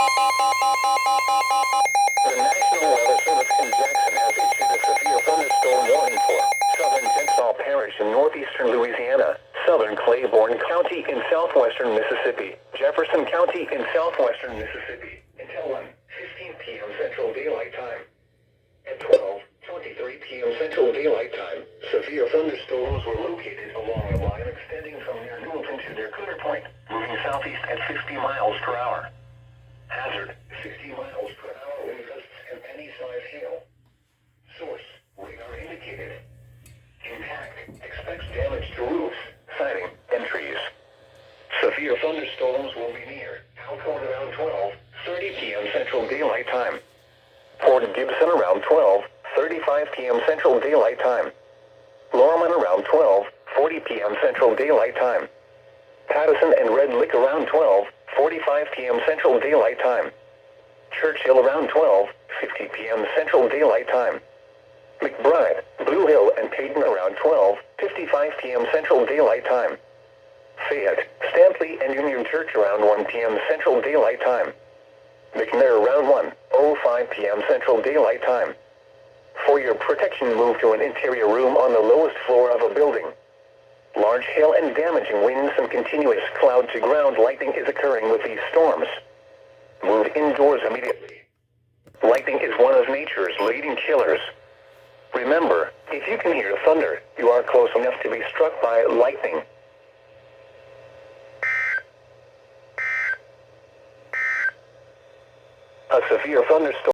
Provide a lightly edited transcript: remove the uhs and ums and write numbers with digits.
The National Weather Service in Jackson has issued a severe thunderstorm warning for southern Kennesaw Parish in northeastern Louisiana, southern Claiborne County in southwestern Mississippi, Jefferson County in southwestern Mississippi, until 1:15 p.m. Central Daylight Time. At 12:23 p.m. Central Daylight Time, severe thunderstorms were located along a line extending from near Newton to near Cooter Point, moving southeast at 50 miles per hour. Hazard, 60 miles per hour wind gusts and penny-sized hail. Source, radar indicated. Impact, expects damage to roofs, siding, and trees. Severe thunderstorms will be near Alcorn around 12:30 p.m. Central Daylight Time. Port Gibson around 12:35 p.m. Central Daylight Time. Lorman around 12:40 p.m. Central Daylight Time. Pattison and Red Lick around 12:45 p.m. Central Daylight Time. Churchill around 12:50 p.m. Central Daylight Time. McBride, Blue Hill, and Peyton around 12:55 p.m. Central Daylight Time. Fayette, Stampley, and Union Church around 1 p.m. Central Daylight Time. McNair around 1:05 p.m. Central Daylight Time. For your protection, move to an interior room on the lowest floor of a building. Large hail and damaging winds and continuous cloud-to-ground lightning is occurring with these storms. Move indoors immediately. Lightning is one of nature's leading killers. Remember, if you can hear thunder, you are close enough to be struck by lightning. A severe thunderstorm